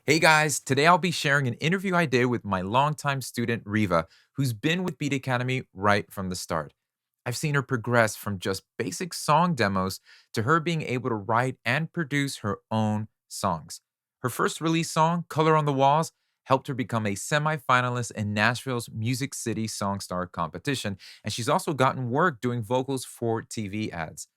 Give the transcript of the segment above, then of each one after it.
Hey guys, today I'll be sharing an interview I did with my longtime student Reva, who's been with Beat Academy right from the start. I've seen her progress from just basic song demos to her being able to write and produce her own songs. Her first release song, Color on the Walls, helped her become a semi-finalist in Nashville's Music City Songstar competition, and she's also gotten work doing vocals for TV ads.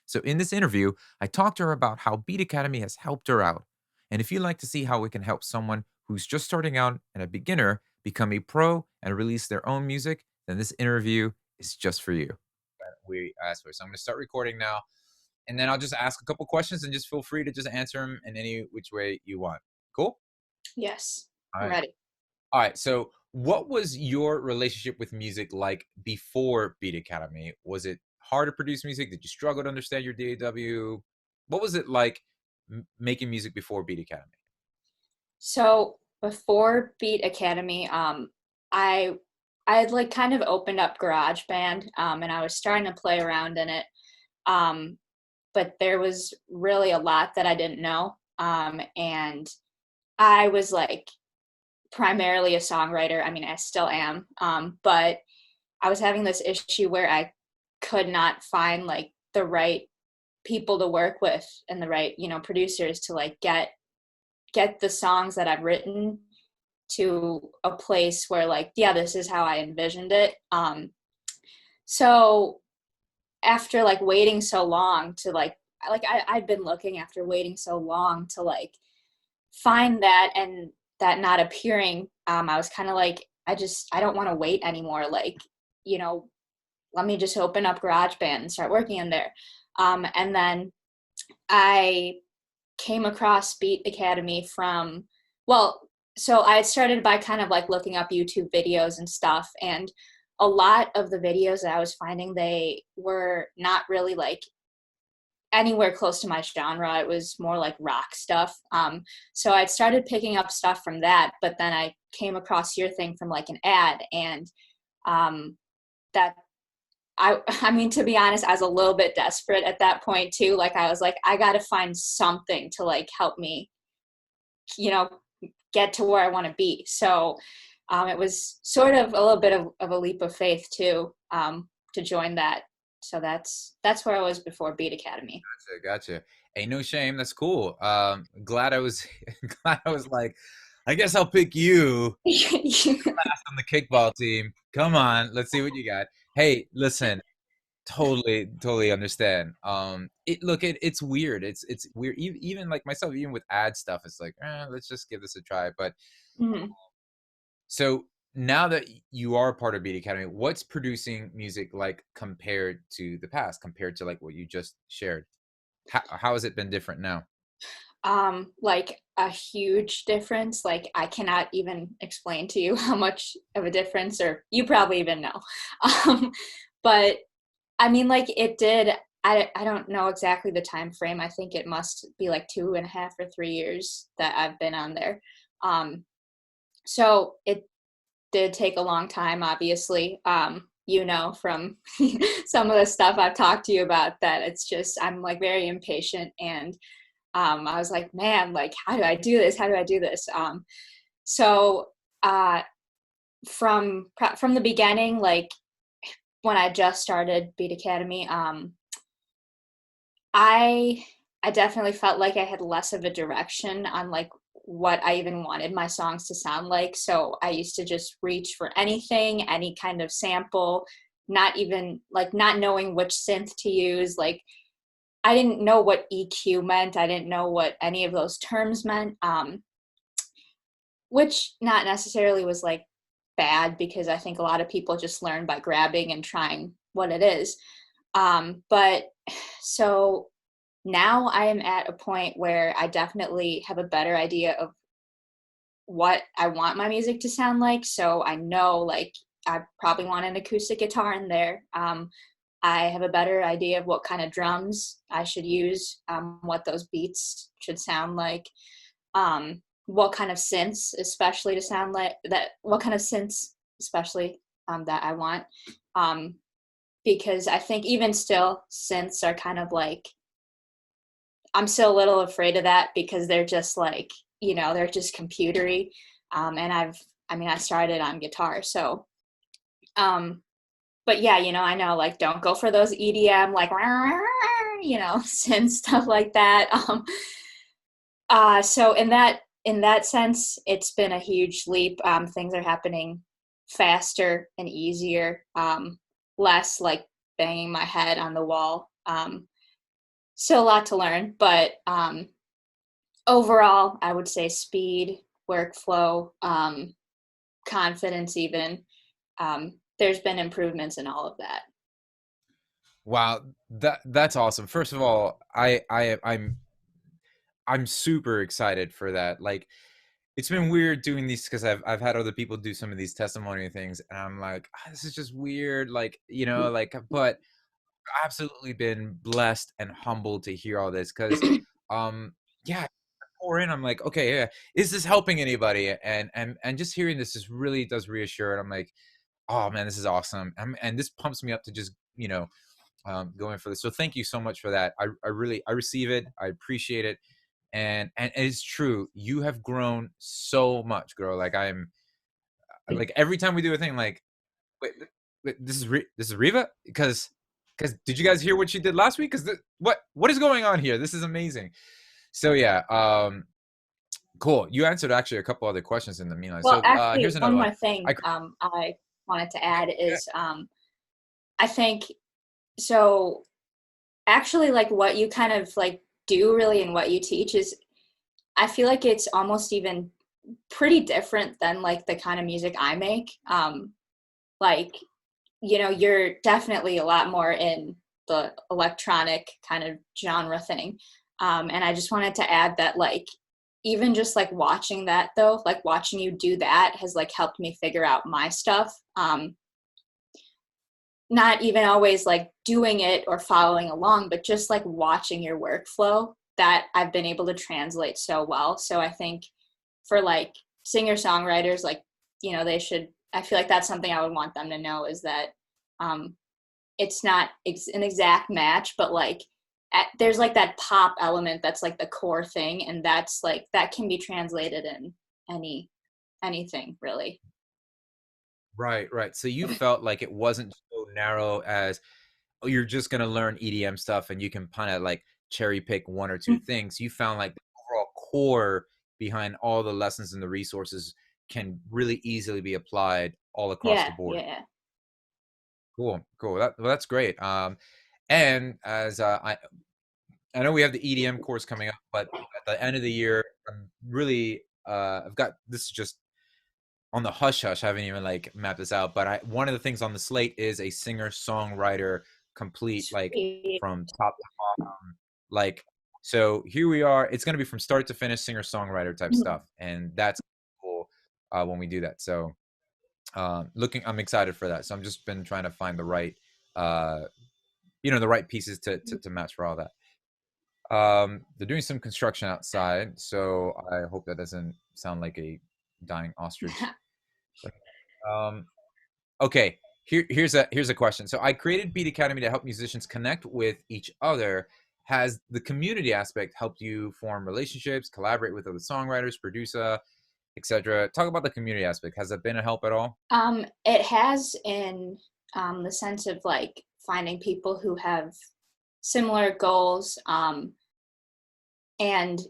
So, in this interview, I talked to her about how Beat Academy has helped her out. And if you'd like to see how it can help someone who's just starting out and a beginner become a pro and release their own music, then this interview is just for you. We asked for. So, I'm going to start recording now. And then I'll just ask a couple questions and just feel free to just answer them in any which way you want. Cool? Yes, All I'm right. ready. All right. So, what was your relationship with music like before Beat Academy? Was it hard to produce music? Did you struggle to understand your DAW? What was it like making music before Beat Academy? So before Beat Academy, I I had like kind of opened up GarageBand, and I was starting to play around in it. Um, but there was really a lot that I didn't know. And I was like primarily a songwriter. I mean, I still am. But I was having this issue where I could not find like the right people to work with and the right, producers to like get the songs that I've written to a place where like, yeah, this is how I envisioned it. So after like waiting so long to I'd been looking after waiting so long to like find that and that not appearing, I was kind of like, I don't want to wait anymore. Like, you know, let me just open up GarageBand and start working in there. And then I came across Beat Academy from, well, so I had started by kind of like looking up YouTube videos and stuff. And a lot of the videos that I was finding, they were not really like anywhere close to my genre. It was more like rock stuff. So I'd started picking up stuff from that, but then I came across your thing from like an ad, and um, that I mean, to be honest, I was a little bit desperate at that point too. Like I was like, I got to find something to like help me, you know, get to where I want to be. So it was sort of a little bit of a leap of faith too, to join that. So that's where I was before Beat Academy. Gotcha. Ain't no shame. That's cool. Glad I was glad I was like, I guess I'll pick you last on the kickball team. Come on, let's see what you got. Hey, listen, totally understand. It's weird. It's weird. Even like myself, even with ad stuff, it's like, let's just give this a try. But Mhm. so now that you are a part of Beat Academy, what's producing music like compared to the past, compared to like what you just shared? How has it been different now? Like a huge difference. Like I cannot even explain to you how much of a difference, or you probably even know. Um, but I mean, like it did. I don't know exactly the time frame. I think it must be like 2.5 or 3 years that I've been on there. So it did take a long time, obviously. From some of the stuff I've talked to you about, that it's just I'm like very impatient, and I was like, man, like how do I do this? How do I do this? So uh, from the beginning, like when I just started Beat Academy, I I definitely felt like I had less of a direction on like what I even wanted my songs to sound like. So I used to just reach for anything, any kind of sample, not even like not knowing which synth to use. Like I didn't know what EQ meant. I didn't know what any of those terms meant. Which not necessarily was like bad, because I think a lot of people just learn by grabbing and trying what it is. But so now I am at a point where I definitely have a better idea of what I want my music to sound like. So I know like I probably want an acoustic guitar in there. I have a better idea of what kind of drums I should use, what those beats should sound like, what kind of synths, especially to sound like that, what kind of synths, especially that I want. Um, because I think even still, synths are kind of like, I'm still a little afraid of that because they're just like they're just computery. And I started on guitar. So, but yeah, I know, like, don't go for those EDM, like, and stuff like that. So in that sense, it's been a huge leap. Things are happening faster and easier, less like banging my head on the wall. Still a lot to learn, but overall, I would say speed, workflow, confidence, even. There's been improvements in all of that. Wow, that's awesome. First of all, I'm super excited for that. Like, it's been weird doing these because I've had other people do some of these testimony things, and I'm like, "Ah, this is just weird, like, like, but absolutely been blessed and humbled to hear all this because, yeah, pour in. I'm like, okay, yeah, is this helping anybody? And just hearing this just really does reassure. And I'm like, oh man, this is awesome. And this pumps me up to just going for this. So thank you so much for that. I really I receive it. I appreciate it. And it's true. You have grown so much, girl. Like, I'm like, every time we do a thing, like, wait, this is Reva? Because did you guys hear what she did last week? Because what is going on here? This is amazing. So yeah, cool. You answered actually a couple other questions in the meanwhile. Well, So actually, here's one another one. more thing I I wanted to add is, I think so. Actually, like, what you kind of like do really and what you teach is, I feel like it's almost even pretty different than like the kind of music I make. Like, you're definitely a lot more in the electronic kind of genre thing. And I just wanted to add that, like, even just like watching that though, like watching you do that has like helped me figure out my stuff. Not even always like doing it or following along, but just like watching your workflow, that I've been able to translate so well. So I think for like singer songwriters, like, they should, I feel like that's something I would want them to know, is that it's not an exact match, but like there's like that pop element that's like the core thing, and that's like that can be translated in anything really. Right, right. So you felt like it wasn't so narrow as, oh, you're just gonna learn EDM stuff and you can kind of like cherry pick one or two things. You found like the overall core behind all the lessons and the resources can really easily be applied all across the Yeah, board. yeah. Cool, cool. That's great. And as I know we have the EDM course coming up, but at the end of the year, I'm really I've got this is just on the hush hush. I haven't even like mapped this out, but one of the things on the slate is a singer songwriter complete, like, Sweet. from top to bottom. Like, so here we are. It's gonna be from start to finish singer songwriter type Mhm. stuff, and that's cool when we do that. So I'm excited for that. So I'm just been trying to find the right uh, the right pieces to match for all that. They're doing some construction outside, so I hope that doesn't sound like a dying ostrich. Um, okay, here's a question. So I created Beat Academy to help musicians connect with each other. Has the community aspect helped you form relationships, collaborate with other songwriters, producer, etc.? Talk about the community aspect. Has that been a help at all? It has, in the sense of like finding people who have similar goals, and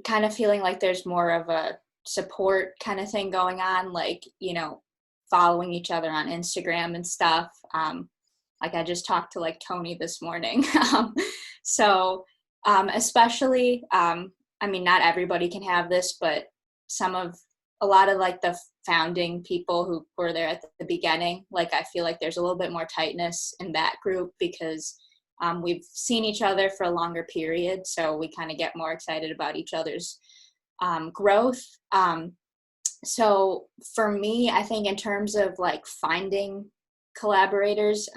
kind of feeling like there's more of a support kind of thing going on, like, following each other on Instagram and stuff. Like, I just talked to like Tony this morning. So, especially, not everybody can have this, but a lot of like the founding people who were there at the beginning, like, I feel like there's a little bit more tightness in that group because we've seen each other for a longer period, so we kind of get more excited about each other's growth. So for me, I think in terms of like finding collaborators,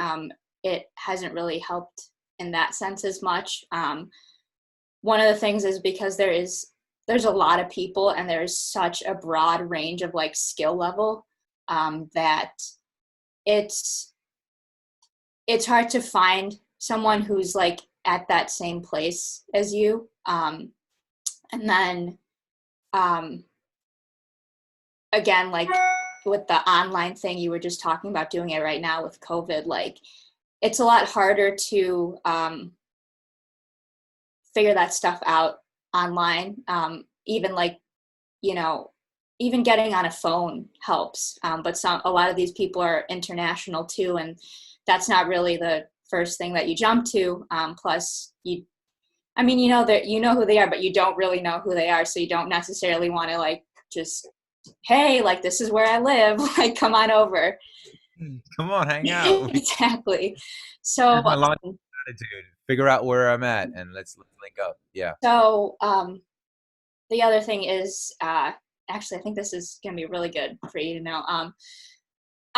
it hasn't really helped in that sense as much. One of the things is because there's a lot of people and there's such a broad range of like skill level, that it's hard to find someone who's like at that same place as you. And then um, again, like with the online thing you were just talking about, doing it right now with COVID, like it's a lot harder to figure that stuff out online. Even like, you know, even getting on a phone helps. But a lot of these people are international too, and that's not really the first thing that you jump to. Plus, I mean, you know that you know who they are, but you don't really know who they are, so you don't necessarily want to like just, hey, like this is where I live, like come on over. Come on, hang out. Exactly. So, Here's my launch attitude. Figure out where I'm at, and let's link up. Yeah. so the other thing is, actually, I think this is going to be really good for you to know.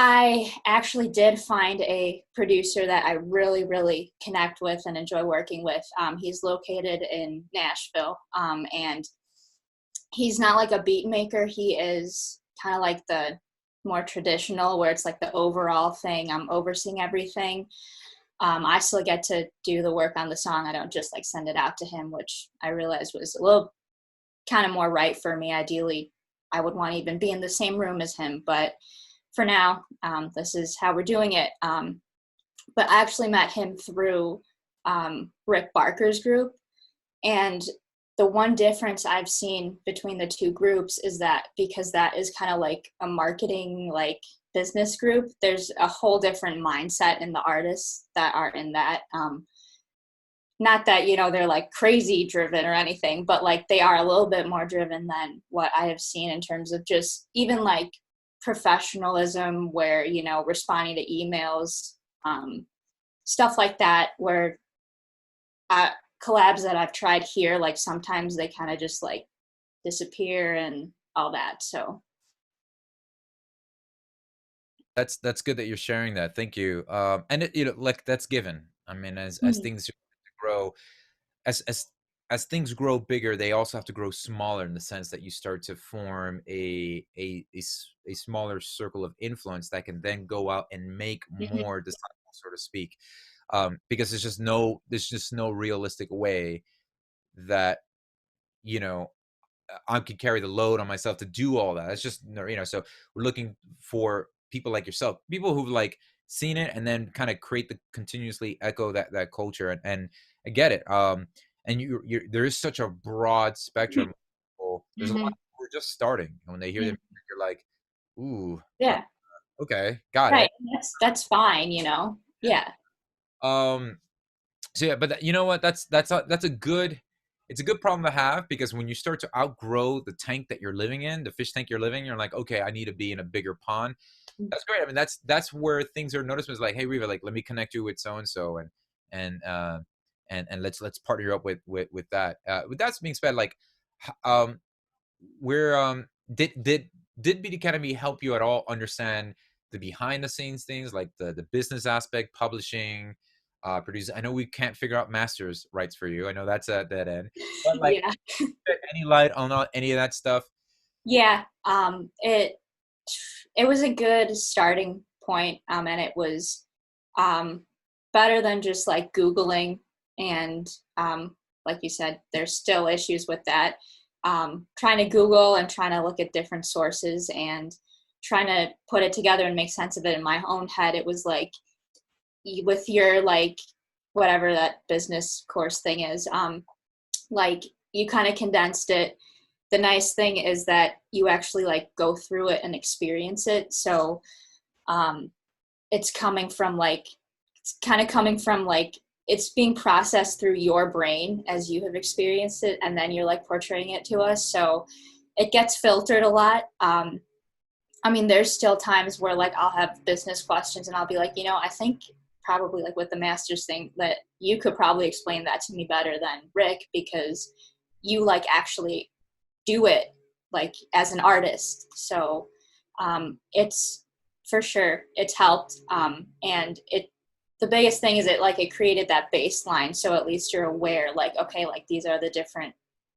I actually did find a producer that I really, really connect with and enjoy working with. He's located in Nashville, and he's not like a beat maker. He is kind of like the more traditional, where it's like the overall thing. I'm overseeing everything. I still get to do the work on the song. I don't just like send it out to him, which I realized was a little kind of more right for me. Ideally, I would want to even be in the same room as him, but for now, this is how we're doing it. But I actually met him through Rick Barker's group, and the one difference I've seen between the two groups is that because that is kind of like a marketing like business group, there's a whole different mindset in the artists that are in that. Not that, you know, they're like crazy driven or anything, but like they are a little bit more driven than what I have seen in terms of just even like professionalism, where, you know, responding to emails, stuff like that, where collabs that I've tried here, like sometimes they kind of just like disappear and all that. So That's good that you're sharing that. Thank you. And it, you know, like that's given. I mean, as mhm. things grow, as as as things grow bigger, they also have to grow smaller in the sense that you start to form a smaller circle of influence that can then go out and make Mhm. more disciples, so to speak. Because there's just no realistic way that you know I could carry the load on myself to do all that. It's just no, you know. So we're looking for people like yourself, people who've like seen it and then kind of create the continuously echo that culture and I get it. And you there is such a broad spectrum. There's a lot Mhm. of people who are just starting, and when they hear the Mhm. music, you're like, ooh, Yeah, okay, got right. it. That's fine, you know. Yeah. Um, So yeah, but you know what? That's a good it's a good problem to have because when you start to outgrow the tank that you're living in, the fish tank you're living, you're like, okay, I need to be in a bigger pond. That's great. I mean, that's where things are noticeable. It's like, hey, Reva, like, let me connect you with so and so, and and let's partner up with that. With that being said, like, where did Beat Academy help you at all understand the behind the scenes things like the business aspect, publishing, producing? I know we can't figure out masters rights for you. I know that's at that end, but like Yeah. any light on any of that stuff? Yeah. It was a good starting point, and it was um, better than just like Googling. And like you said, there's still issues with that. Trying to Google and trying to look at different sources and trying to put it together and make sense of it in my own head. It was like with your like whatever that business course thing is, like you kind of condensed it. The nice thing is that you actually like go through it and experience it. So um, it's coming from like it's kind of coming from like it's being processed through your brain as you have experienced it, and then you're like portraying it to us. So it gets filtered a lot. I mean, there's still times where like I'll have business questions and I'll be like, you know, I think probably like with the masters thing that you could probably explain that to me better than Rick, because you like actually do it like as an artist. So it's for sure it's helped. And it the biggest thing is it created that baseline, so at least you're aware like, okay, like these are the different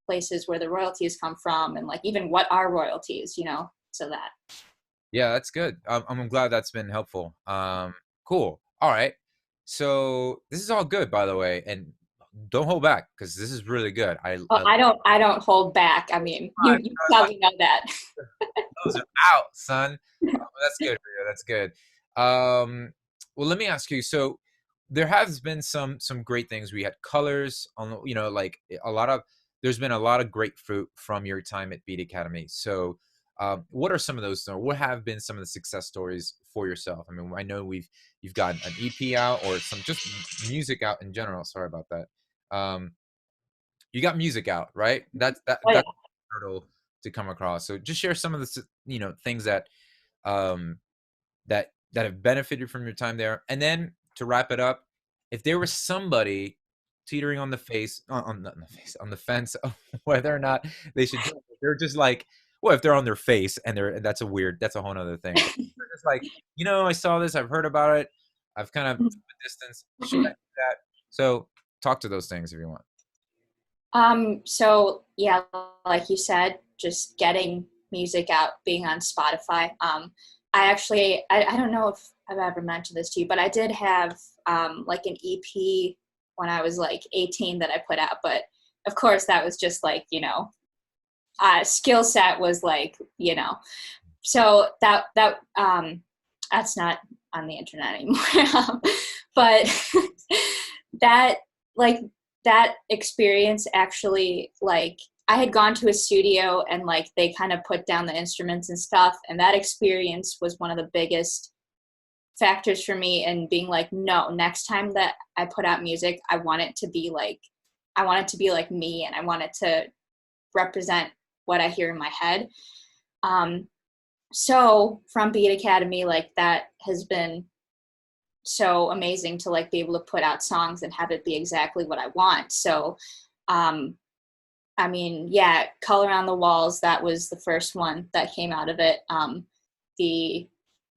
places where the royalties come from, and like even what are royalties, you know, so that. Yeah, that's good. I'm glad that's been helpful. Cool. All right. So this is all good, by the way, and don't hold back because this is really good. Oh, I don't hold back. I mean, you it's fine. probably know that. Those are out, son. That's good, Rio. That's good. Well, let me ask you. So, there has been some great things. We had colors on, like a lot of. There's been a lot of great fruit from your time at Beat Academy. So, what are some of those? Or what have been some of the success stories for yourself? I mean, I know you've got an EP out or some just music out in general. Sorry about that. Um, you got music out, right? Oh yeah. That's a hurdle to come across. So just share some of the things that um that have benefited from your time there. And then to wrap it up, if there was somebody teetering on the face on the face on the fence of whether or not they should do it, they're just like, well, if they're on their face and that's a whole other thing. But they're just like, I saw this, I've heard about it, I've kind of from a distance. Should I do that? So talk to those things if you want. So yeah, like you said, just getting music out, being on Spotify. I don't know if I've ever mentioned this to you, but I did have like an EP when I was like 18 that I put out, but of course that was just like, skill set was like, so that's not on the internet anymore. But that like that experience actually, like, I had gone to a studio and like they kind of put down the instruments and stuff, and that experience was one of the biggest factors for me in being like, no, next time that I put out music, I want it to be like me, and I want it to represent what I hear in my head. So from Beat Academy, like, that has been so amazing to like be able to put out songs and have it be exactly what I want. So I mean, yeah, Color on the Walls, that was the first one that came out of it. The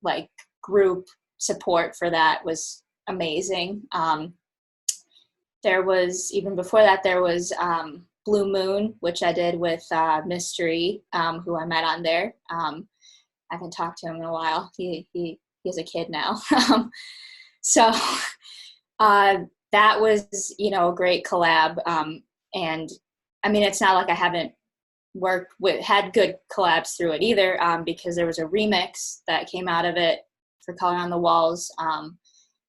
like group support for that was amazing. There was, even before that, there was Blue Moon, which I did with Mystery, who I met on there. I haven't talked to him in a while. He has a kid now. So that was, a great collab. And I mean, it's not like I haven't had good collabs through it either, because there was a remix that came out of it for Color on the Walls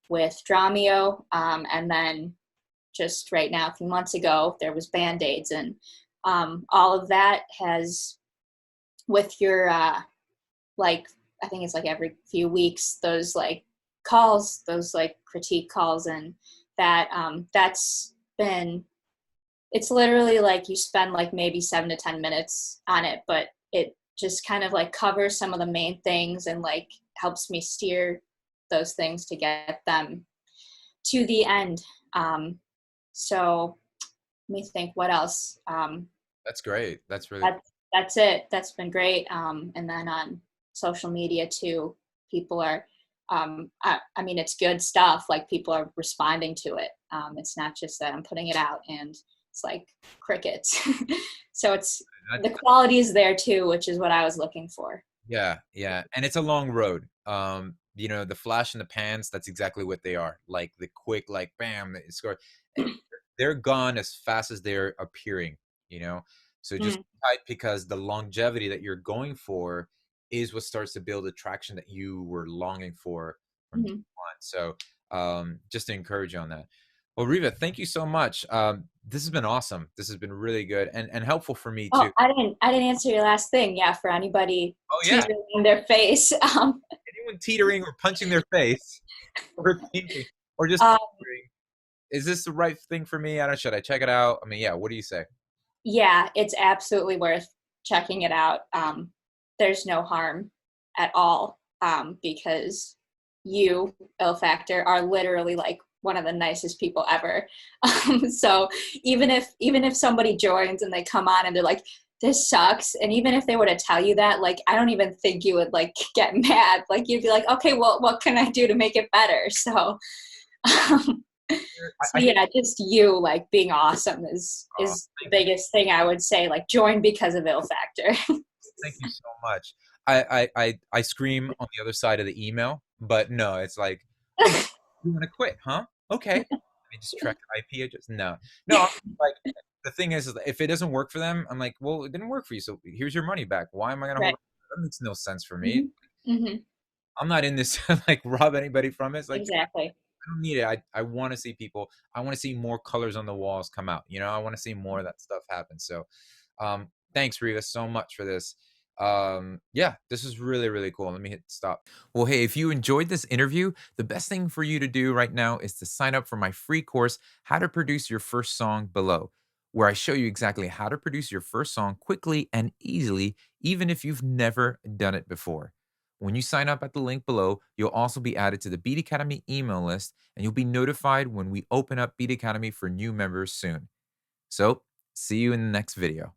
with Dramio. And then just right now, a few months ago, there was Band-Aids. And all of that has, with your, like, I think it's like every few weeks, those like calls, those like critique calls, and that's been, it's literally like you spend like maybe 7 to 10 minutes on it, but it just kind of like covers some of the main things and like helps me steer those things to get them to the end. So let me think what else. That's great. That's really That's it. That's been great. And then on social media too, people are, I mean, it's good stuff. Like, people are responding to it. It's not just that I'm putting it out and it's like crickets. So the quality is there too, which is what I was looking for. Yeah, yeah, and it's a long road. The flash in the pans, that's exactly what they are. Like the quick, like bam, they score. And they're gone as fast as they're appearing. You know, so just Mm, tight, because the longevity that you're going for is what starts to build the traction that you were longing for from day mhm. one. So, just to encourage you on that. Well, Riva, thank you so much. This has been awesome. This has been really good and helpful for me Oh, too. I didn't answer your last thing. Yeah, for anybody Oh yeah, teasing in their face. anyone teetering or punching their face or thinking or just Um, wondering, is this the right thing for me? I don't. Should I check it out? I mean, yeah. What do you say? yeah, it's absolutely worth checking it out. There's no harm at all, because you, Ill Factor, are literally like one of the nicest people ever. So even if somebody joins and they come on and they're like, this sucks, and even if they were to tell you that, like, I don't even think you would like get mad. Like, you'd be like, okay, well, what can I do to make it better? So um, so I hear. yeah, just you like being awesome Oh, is the biggest thing I would say. Like, join because of Ill Factor. thank you so much. I scream on the other side of the email, but no, it's like, oh, you want to quit, huh? Okay. I just track the IP address. No, no. Like the thing is if it doesn't work for them, I'm like, well, it didn't work for you, so here's your money back. Why am I gonna hold? Right. On? That makes no sense for me. Mhm. Mhm. I'm not in this to like rob anybody from it. It's like Exactly. I don't need it. I want to see people. I want to see more colors on the walls come out. You know, I want to see more of that stuff happen. So, thanks, Reva, so much for this. Yeah, this is really, really cool. Let me hit stop. Well, hey, if you enjoyed this interview, the best thing for you to do right now is to sign up for my free course, How to Produce Your First Song Below, where I show you exactly how to produce your first song quickly and easily, even if you've never done it before. When you sign up at the link below, you'll also be added to the Beat Academy email list, and you'll be notified when we open up Beat Academy for new members soon. So, see you in the next video.